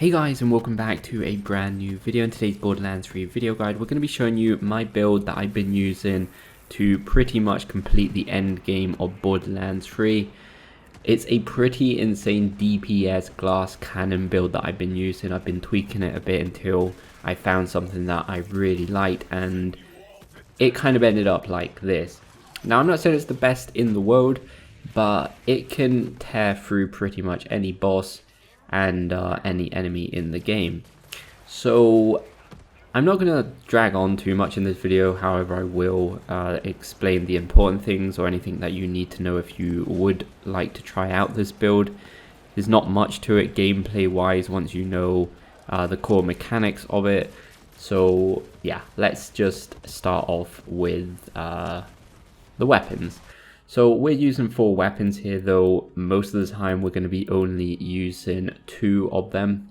Hey guys, and welcome back to a brand new video. In today's Borderlands 3 video guide, we're going to be showing you my build that I've been using to pretty much complete the end game of Borderlands 3. It's a pretty insane DPS glass cannon build that I've been using. I've been tweaking it a bit until I found something that I really liked, and it kind of ended up like this. Now, I'm not saying it's the best in the world, but it can tear through pretty much any boss and any enemy in the game. So I'm not going to drag on too much in this video. However, I will explain the important things or anything that you need to know if you would like to try out this build. There's not much to it gameplay wise once you know the core mechanics of it. So yeah, let's just start off with the weapons. So we're using 4 weapons here, though most of the time we're going to be only using 2 of them.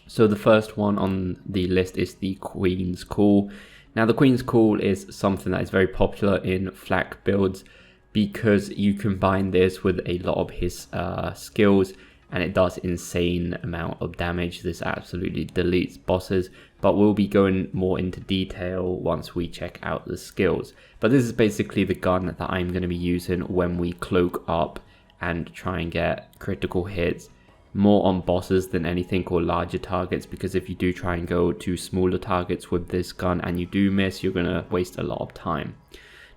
So the first one on the list is the Queen's Call. Now the Queen's Call is something that is very popular in flak builds because you combine this with a lot of his skills and it does insane amount of damage. This absolutely deletes bosses, but we'll be going more into detail once we check out the skills. But this is basically the gun that I'm going to be using when we cloak up and try and get critical hits, more on bosses than anything or larger targets, because if you do try and go to smaller targets with this gun and you do miss, you're going to waste a lot of time.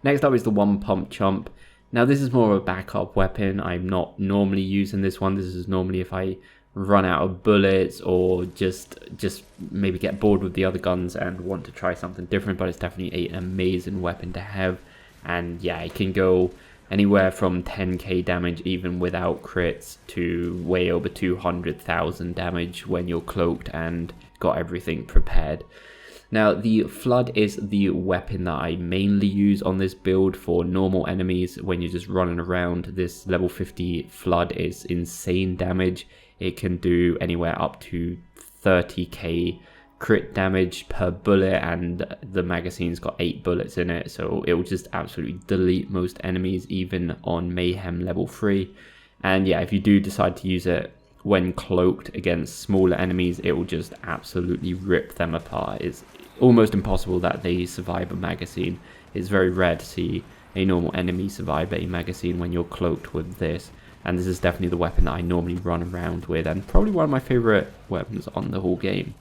Next up is the One Pump Chump. Now this is more of a backup weapon. I'm not normally using this one. This is normally if I run out of bullets or just maybe get bored with the other guns and want to try something different, but it's definitely an amazing weapon to have. And yeah, it can go anywhere from 10k damage even without crits to way over 200,000 damage when you're cloaked and got everything prepared. Now the Flood is the weapon that I mainly use on this build for normal enemies. When you're just running around, this level 50 Flood is insane damage. It can do anywhere up to 30k crit damage per bullet, and the magazine's got 8 bullets in it, so it will just absolutely delete most enemies even on Mayhem level 3. And yeah, if you do decide to use it when cloaked against smaller enemies, it will just absolutely rip them apart. It's almost impossible that they survive a magazine. It's very rare to see a normal enemy survive a magazine when you're cloaked with this. And this is definitely the weapon that I normally run around with, and probably one of my favorite weapons on the whole game.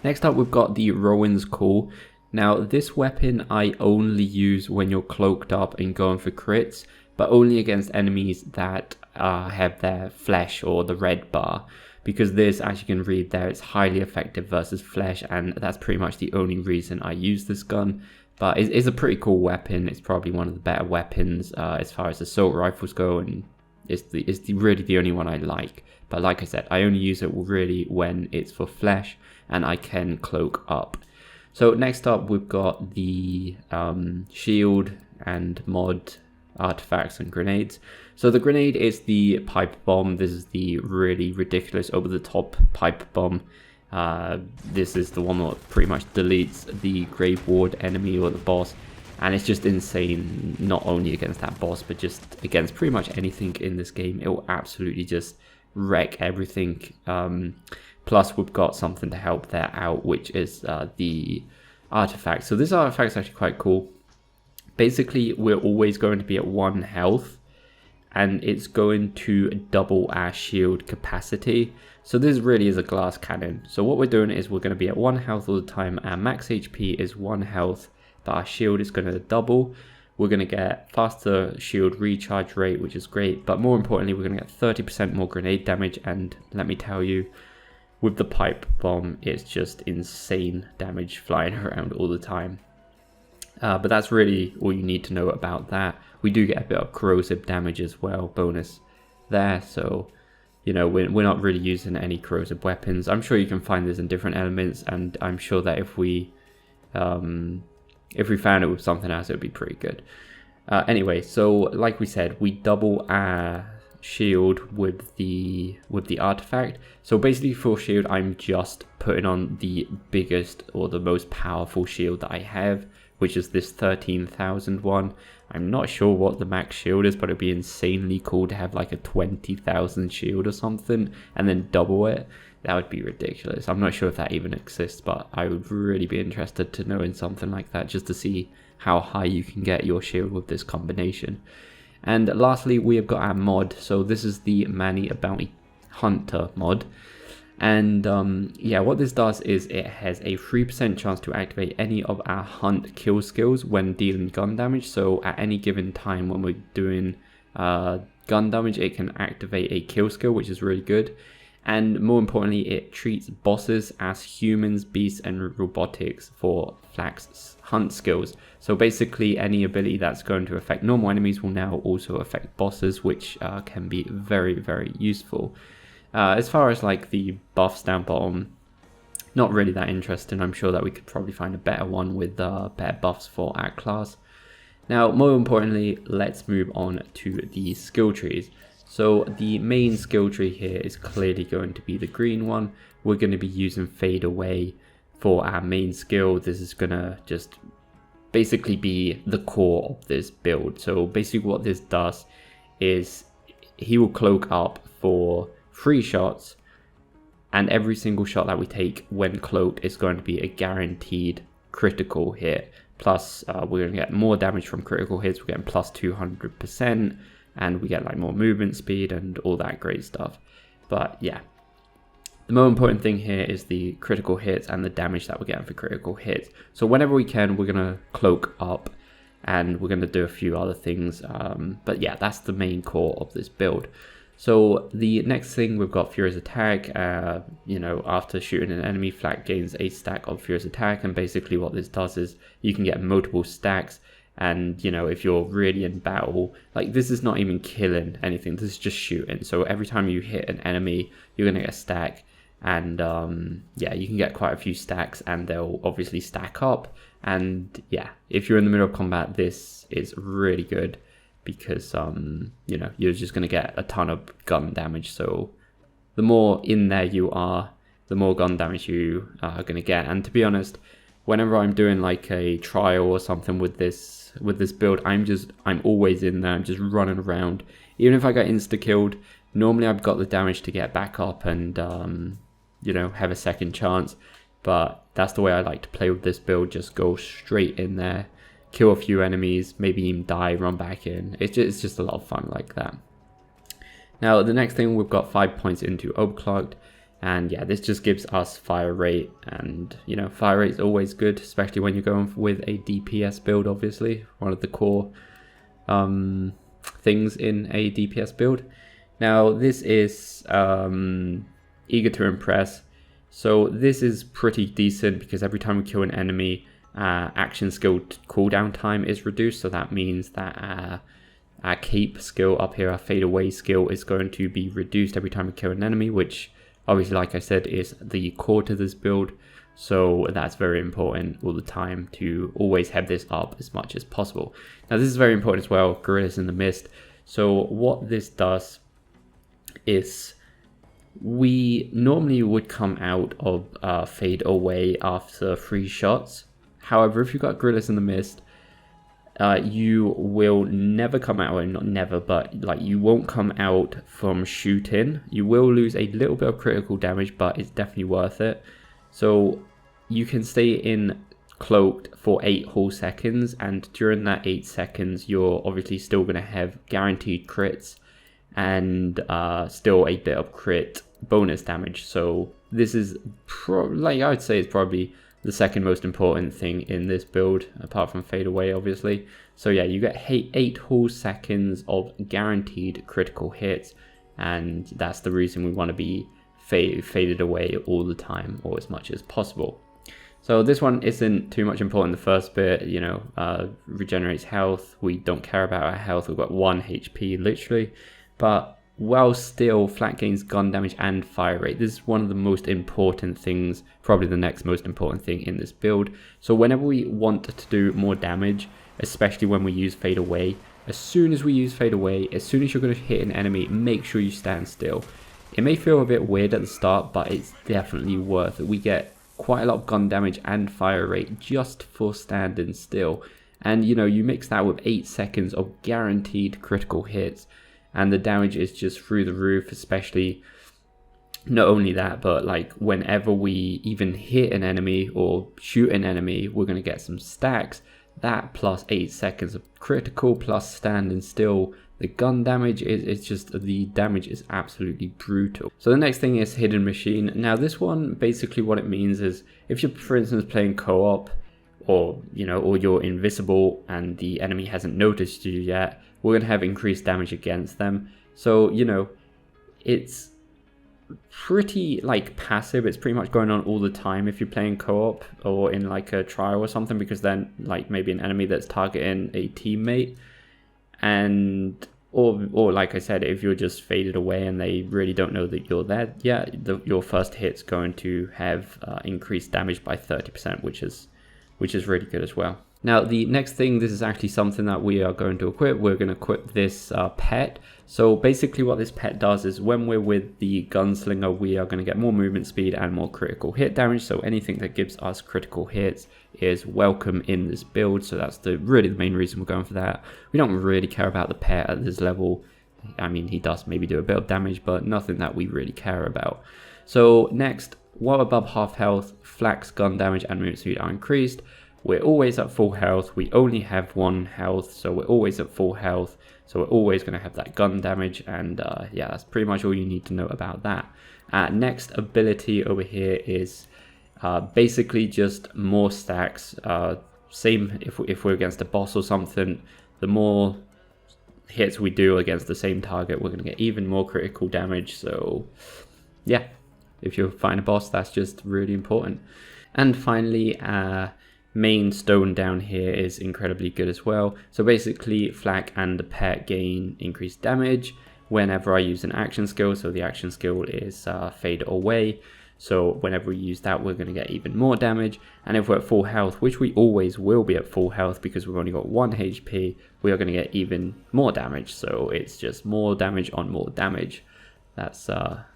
Next up, we've got the Rowan's Call. Now this weapon I only use when you're cloaked up and going for crits, but only against enemies that have their flesh or the red bar, because this, as you can read there, it's highly effective versus flesh, and that's pretty much the only reason I use this gun. But it's a pretty cool weapon. It's probably one of the better weapons as far as assault rifles go, and it's really the only one I like. But like I said, I only use it really when it's for flesh and I can cloak up. So next up, we've got the shield and mod artifacts and grenades. So the grenade is the pipe bomb. This is the really ridiculous over the top pipe bomb. This is the one that pretty much deletes the Grave Ward enemy or the boss, and it's just insane, not only against that boss but just against pretty much anything in this game. It will absolutely just wreck everything. Plus we've got something to help there out, which is the artifact. So this artifact is actually quite cool. Basically, we're always going to be at 1 health, and it's going to double our shield capacity. So this really is a glass cannon. So what we're doing is we're going to be at 1 health all the time. Our max HP is 1 health, but our shield is going to double. We're going to get faster shield recharge rate, which is great, but more importantly, we're going to get 30% more grenade damage. And let me tell you, with the pipe bomb, it's just insane damage flying around all the time. But that's really all you need to know about that. We do get a bit of corrosive damage as well, bonus there. So, you know, we're not really using any corrosive weapons. I'm sure you can find this in different elements, and I'm sure that if we found it with something else, it would be pretty good. Anyway, so like we said, we double our shield with the artifact. So basically for shield, I'm just putting on the biggest or the most powerful shield that I have, which is this 13,000 one. I'm not sure what the max shield is, but it'd be insanely cool to have like a 20,000 shield or something and then double it. That would be ridiculous. I'm not sure if that even exists, but I would really be interested to know in something like that, just to see how high you can get your shield with this combination. And lastly, we have got our mod. So this is the Manny a Bounty Hunter mod. And yeah, what this does is it has a 3% chance to activate any of our hunt kill skills when dealing gun damage. So at any given time when we're doing gun damage, it can activate a kill skill, which is really good. And more importantly, it treats bosses as humans, beasts, and robotics for Flak's hunt skills. So basically, any ability that's going to affect normal enemies will now also affect bosses, which can be very, very useful. As far as like the buffs down bottom, not really that interesting. I'm sure that we could probably find a better one with better buffs for our class. Now, more importantly, let's move on to the skill trees. So the main skill tree here is clearly going to be the green one. We're going to be using Fade Away for our main skill. This is going to just basically be the core of this build. So basically what this does is he will cloak up for 3 shots, and every single shot that we take when cloaked is going to be a guaranteed critical hit. Plus we're going to get more damage from critical hits. We're getting plus 200%. And we get like more movement speed and all that great stuff. But yeah, the more important thing here is the critical hits and the damage that we're getting for critical hits. So whenever we can, we're going to cloak up and we're going to do a few other things. But yeah, that's the main core of this build. So the next thing, we've got Furious Attack. You know, after shooting an enemy, Flak gains a stack of Furious Attack. And basically what this does is you can get multiple stacks. And, you know, if you're really in battle, like this is not even killing anything, this is just shooting. So every time you hit an enemy, you're going to get a stack. And yeah, you can get quite a few stacks and they'll obviously stack up. And yeah, if you're in the middle of combat, this is really good because, you know, you're just going to get a ton of gun damage. So the more in there you are, the more gun damage you are going to get. And to be honest, whenever I'm doing like a trial or something with this build, I'm always in there. I'm just running around. Even if I get insta killed, normally I've got the damage to get back up and you know, have a second chance. But that's the way I like to play with this build. Just go straight in there, kill a few enemies, maybe even die, run back in. It's just a lot of fun like that. Now the next thing, we've got 5 points into overclocked. And yeah, this just gives us fire rate, and you know, fire rate is always good, especially when you're going with a DPS build. Obviously, one of the core things in a DPS build. Now this is Eager to Impress. So this is pretty decent because every time we kill an enemy, action skill cooldown time is reduced. So that means that our cape skill up here, our Fade Away skill, is going to be reduced every time we kill an enemy, which obviously, like I said, is the core to this build. So that's very important all the time to always have this up as much as possible. Now this is very important as well, Gorillas in the Mist. So what this does is we normally would come out of Fade Away after 3 shots. However, if you've got Gorillas in the Mist, you will never come out, well, not never, but like you won't come out from shooting. You will lose a little bit of critical damage, but it's definitely worth it. So you can stay in cloaked for 8 whole seconds, and during that 8 seconds you're obviously still going to have guaranteed crits and still a bit of crit bonus damage. So this is like I would say it's probably the second most important thing in this build, apart from Fade Away, obviously. So yeah, you get 8 whole seconds of guaranteed critical hits, and that's the reason we want to be faded away all the time, or as much as possible. So this one isn't too much important. The first bit, you know, regenerates health. We don't care about our health. We've got 1 HP literally, but while still Flak gains gun damage and fire rate. This is one of the most important things, probably the next most important thing in this build. So whenever we want to do more damage, especially when we use Fade Away, as soon as we use Fade Away, as soon as you're going to hit an enemy, make sure you stand still. It may feel a bit weird at the start, but it's definitely worth it. We get quite a lot of gun damage and fire rate just for standing still. And you know, you mix that with 8 seconds of guaranteed critical hits, and the damage is just through the roof. Especially, not only that, but like whenever we even hit an enemy or shoot an enemy, we're going to get some stacks. That plus 8 seconds of critical plus standing still, the gun damage is just, the damage is absolutely brutal. So the next thing is hidden machine. Now this one, basically what it means is if you're, for instance, playing co-op, or you know, or you're invisible and the enemy hasn't noticed you yet, we're going to have increased damage against them. So you know, it's pretty like passive. It's pretty much going on all the time if you're playing co-op or in like a trial or something, because then like maybe an enemy that's targeting a teammate, and or like I said, if you're just faded away and they really don't know that you're there yet, your first hit's going to have increased damage by 30%, which is really good as well. Now the next thing, this is actually something that we are going to equip. We're going to equip this pet. So basically what this pet does is when we're with the gunslinger, we are going to get more movement speed and more critical hit damage. So anything that gives us critical hits is welcome in this build. So that's really the main reason we're going for that. We don't really care about the pet at this level. I mean, he does maybe do a bit of damage, but nothing that we really care about. So next, while above half health, flak's gun damage and movement speed are increased. We're always at full health. We only have 1 health, so we're always at full health. So we're always going to have that gun damage, and yeah, that's pretty much all you need to know about that. Next ability over here is basically just more stacks. Same if we're against a boss or something, the more hits we do against the same target, we're going to get even more critical damage. So yeah, if you find a boss, that's just really important. And finally, main stone down here is incredibly good as well. So basically flak and the pet gain increased damage whenever I use an action skill. So the action skill is fade away. So whenever we use that, we're going to get even more damage. And if we're at full health, which we always will be at full health because we've only got 1 HP, we are going to get even more damage. So it's just more damage on more damage. That's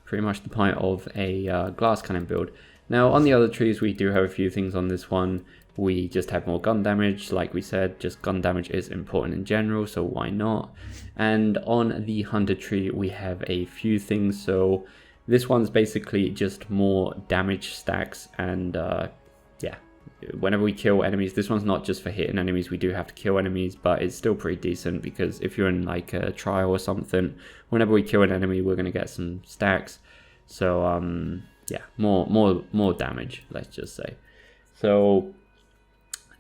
pretty much the point of a glass cannon build. Now on the other trees, we do have a few things on this one. We just have more gun damage. Like we said, just gun damage is important in general, so why not? And on the hunter tree, we have a few things. So this one's basically just more damage stacks, and yeah, whenever we kill enemies, this one's not just for hitting enemies, we do have to kill enemies, but it's still pretty decent because if you're in like a trial or something, whenever we kill an enemy, we're going to get some stacks. So yeah, more damage, let's just say. So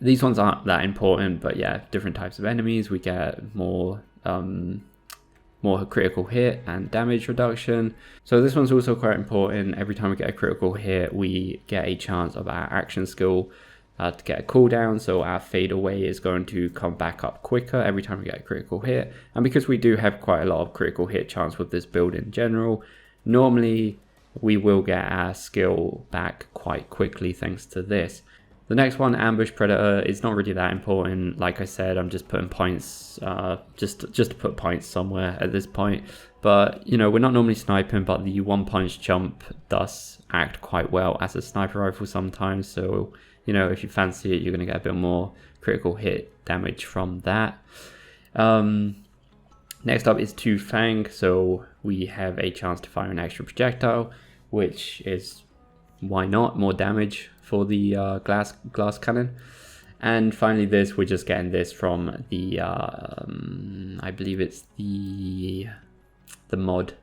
these ones aren't that important, but yeah, different types of enemies, we get more critical hit and damage reduction. So this one's also quite important. Every time we get a critical hit, we get a chance of our action skill to get a cooldown. So our fade away is going to come back up quicker every time we get a critical hit. And because we do have quite a lot of critical hit chance with this build in general, normally we will get our skill back quite quickly thanks to this. The next one, ambush predator, is not really that important. Like I said, I'm just putting points, just to put points somewhere at this point. But you know, we're not normally sniping, but the 1-punch jump does act quite well as a sniper rifle sometimes. So you know, if you fancy it, you're going to get a bit more critical hit damage from that. Next up is Two Fang. So we have a chance to fire an extra projectile, which is, why not, more damage for the glass cannon. And finally this, we're just getting this from the I believe it's the mod.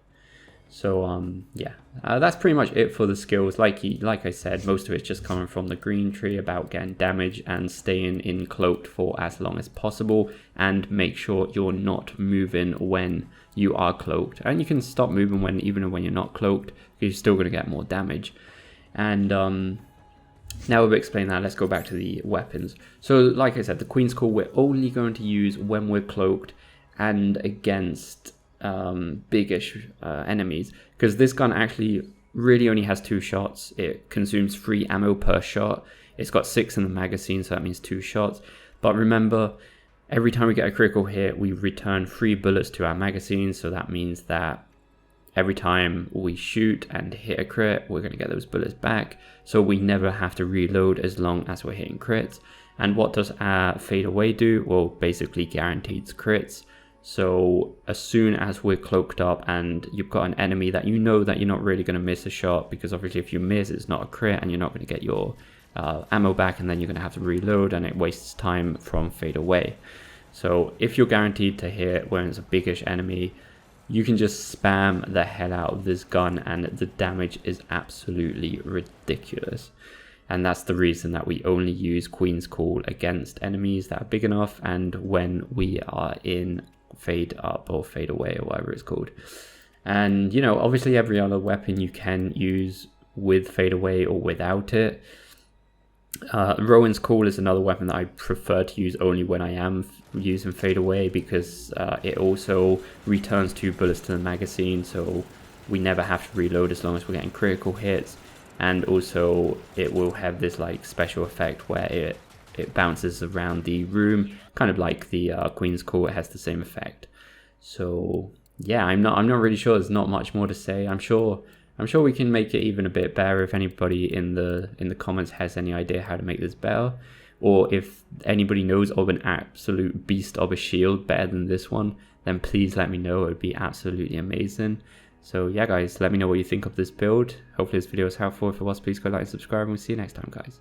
So yeah, that's pretty much it for the skills. Like I said, most of it's just coming from the green tree about getting damage and staying in cloaked for as long as possible, and make sure you're not moving when you are cloaked, and you can stop moving even when you're not cloaked, because you're still going to get more damage. And now we've explained that, let's go back to the weapons. So like I said, the Queen's Call we're only going to use when we're cloaked and against biggish enemies, because this gun actually really only has 2 shots. It consumes 3 ammo per shot. It's got 6 in the magazine, so that means 2 shots. But remember, every time we get a critical hit, we return 3 bullets to our magazine, so that means that every time we shoot and hit a crit, we're going to get those bullets back, so we never have to reload as long as we're hitting crits. And what does our fade away do? Well, basically guaranteed crits. So as soon as we're cloaked up and you've got an enemy that you know that you're not really going to miss a shot, because obviously if you miss, it's not a crit and you're not going to get your ammo back, and then you're going to have to reload and it wastes time from fade away. So if you're guaranteed to hit when it's a biggish enemy, you can just spam the hell out of this gun and the damage is absolutely ridiculous. And that's the reason that we only use Queen's Call against enemies that are big enough, and when we are in fade up or fade away or whatever it's called. And you know, obviously every other weapon you can use with fade away or without it. Rowan's Call is another weapon that I prefer to use only when I am using fade away, because it also returns 2 bullets to the magazine, so we never have to reload as long as we're getting critical hits. And also it will have this like special effect where it bounces around the room, kind of like the Queen's Call. It has the same effect. So yeah, I'm not really sure. There's not much more to say. I'm sure we can make it even a bit better. If anybody in the comments has any idea how to make this better, or if anybody knows of an absolute beast of a shield better than this one, then please let me know. It would be absolutely amazing. So yeah guys, let me know what you think of this build. Hopefully this video was helpful. If it was, please go like and subscribe, and we'll see you next time guys.